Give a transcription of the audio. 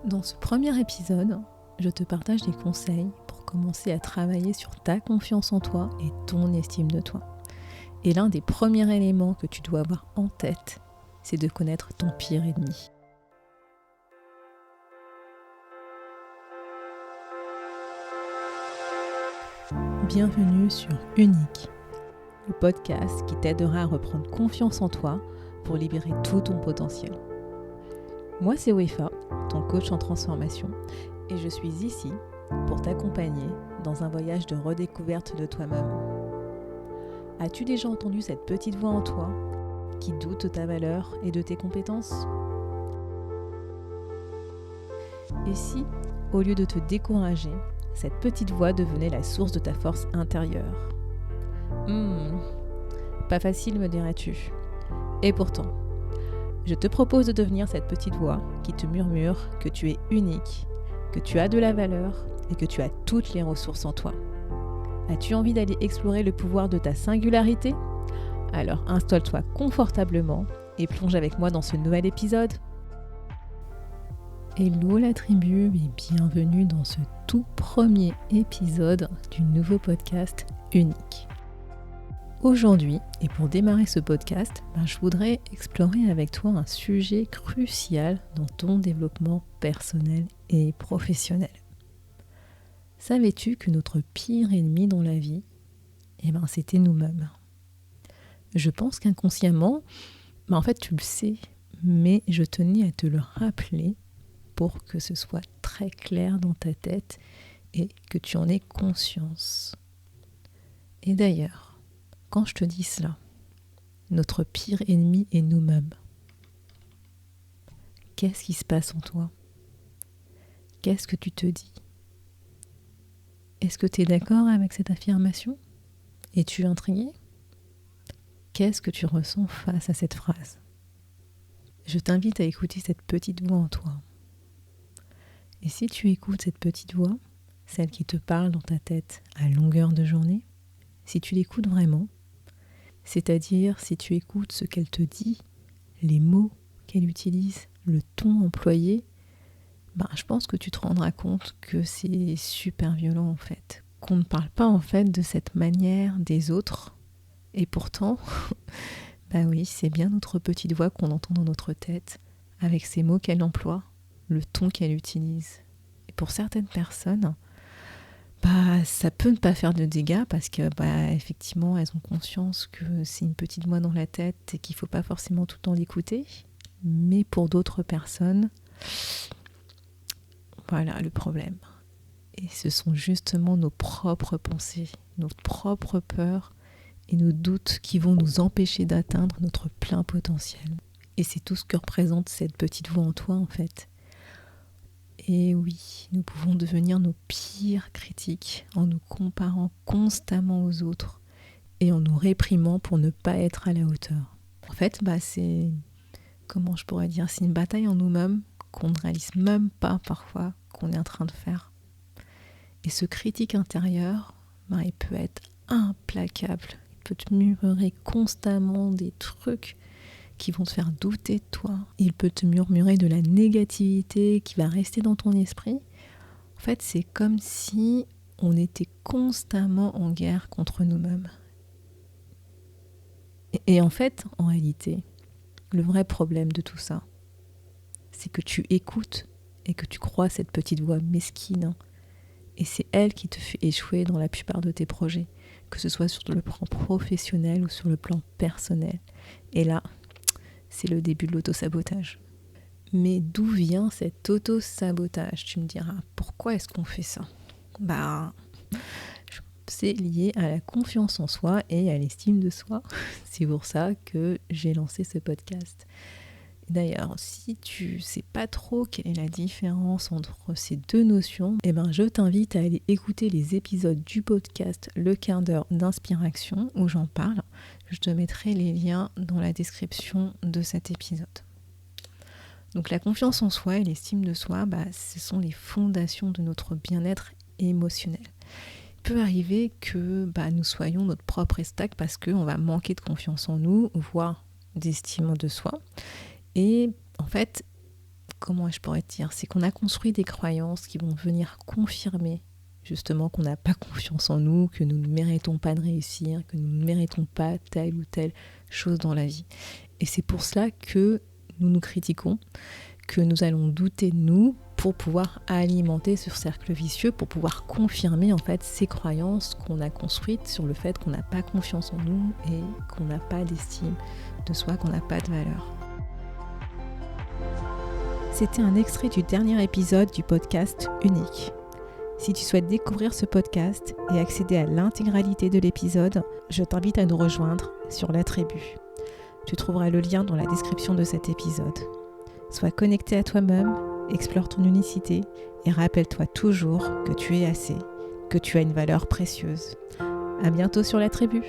Dans ce premier épisode, je te partage des conseils pour commencer à travailler sur ta confiance en toi et ton estime de toi. Et l'un des premiers éléments que tu dois avoir en tête, c'est de connaître ton pire ennemi. Bienvenue sur Unique, le podcast qui t'aidera à reprendre confiance en toi pour libérer tout ton potentiel. Moi, c'est Wefa, ton coach en transformation, et je suis ici pour t'accompagner dans un voyage de redécouverte de toi-même. As-tu déjà entendu cette petite voix en toi qui doute de ta valeur et de tes compétences ? Et si, au lieu de te décourager, cette petite voix devenait la source de ta force intérieure ? Pas facile, me dirais-tu. Et pourtant, je te propose de devenir cette petite voix qui te murmure que tu es unique, que tu as de la valeur et que tu as toutes les ressources en toi. As-tu envie d'aller explorer le pouvoir de ta singularité ? Alors installe-toi confortablement et plonge avec moi dans ce nouvel épisode. Hello la tribu et bienvenue dans ce tout premier épisode du nouveau podcast Unique. Aujourd'hui, et pour démarrer ce podcast, je voudrais explorer avec toi un sujet crucial dans ton développement personnel et professionnel. Savais-tu que notre pire ennemi dans la vie, c'était nous-mêmes ? Je pense qu'inconsciemment, en fait tu le sais, mais je tenais à te le rappeler pour que ce soit très clair dans ta tête et que tu en aies conscience. Et d'ailleurs, quand je te dis cela, notre pire ennemi est nous-mêmes. Qu'est-ce qui se passe en toi ? Qu'est-ce que tu te dis ? Est-ce que tu es d'accord avec cette affirmation ? Es-tu intrigué ? Qu'est-ce que tu ressens face à cette phrase ? Je t'invite à écouter cette petite voix en toi. Et si tu écoutes cette petite voix, celle qui te parle dans ta tête à longueur de journée, si tu l'écoutes vraiment, c'est-à-dire si tu écoutes ce qu'elle te dit, les mots qu'elle utilise, le ton employé, je pense que tu te rendras compte que c'est super violent en fait. Qu'on ne parle pas en fait de cette manière des autres. Et pourtant, oui, c'est bien notre petite voix qu'on entend dans notre tête, avec ces mots qu'elle emploie, le ton qu'elle utilise. Et pour certaines personnes, ça peut ne pas faire de dégâts parce que effectivement elles ont conscience que c'est une petite voix dans la tête et qu'il ne faut pas forcément tout le temps l'écouter. Mais pour d'autres personnes, voilà le problème. Et ce sont justement nos propres pensées, nos propres peurs et nos doutes qui vont nous empêcher d'atteindre notre plein potentiel. Et c'est tout ce que représente cette petite voix en toi en fait. Et oui, nous pouvons devenir nos pires critiques en nous comparant constamment aux autres et en nous réprimant pour ne pas être à la hauteur. En fait, c'est, c'est une bataille en nous-mêmes qu'on ne réalise même pas parfois qu'on est en train de faire. Et ce critique intérieur, il peut être implacable. Il peut te murmurer constamment des trucs qui vont te faire douter de toi. Il peut te murmurer de la négativité qui va rester dans ton esprit. En fait, c'est comme si on était constamment en guerre contre nous-mêmes. Et en fait, en réalité, le vrai problème de tout ça, c'est que tu écoutes et que tu crois cette petite voix mesquine. Et c'est elle qui te fait échouer dans la plupart de tes projets, que ce soit sur le plan professionnel ou sur le plan personnel. Et là, c'est le début de l'auto-sabotage. Mais d'où vient cet auto-sabotage ? Tu me diras, pourquoi est-ce qu'on fait ça ? C'est lié à la confiance en soi et à l'estime de soi. C'est pour ça que j'ai lancé ce podcast. D'ailleurs, si tu sais pas trop quelle est la différence entre ces deux notions, je t'invite à aller écouter les épisodes du podcast Le quart d'heure d'inspiration où j'en parle. Je te mettrai les liens dans la description de cet épisode. Donc la confiance en soi et l'estime de soi, ce sont les fondations de notre bien-être émotionnel. Il peut arriver que nous soyons notre propre obstacle parce qu'on va manquer de confiance en nous, voire d'estime de soi. Et en fait, comment je pourrais te dire, c'est qu'on a construit des croyances qui vont venir confirmer justement qu'on n'a pas confiance en nous, que nous ne méritons pas de réussir, que nous ne méritons pas telle ou telle chose dans la vie. Et c'est pour cela que nous nous critiquons, que nous allons douter de nous pour pouvoir alimenter ce cercle vicieux, pour pouvoir confirmer en fait ces croyances qu'on a construites sur le fait qu'on n'a pas confiance en nous et qu'on n'a pas d'estime de soi, qu'on n'a pas de valeur. C'était un extrait du dernier épisode du podcast Unique. Si tu souhaites découvrir ce podcast et accéder à l'intégralité de l'épisode, je t'invite à nous rejoindre sur La Tribu. Tu trouveras le lien dans la description de cet épisode. Sois connecté à toi-même, explore ton unicité et rappelle-toi toujours que tu es assez, que tu as une valeur précieuse. À bientôt sur La Tribu.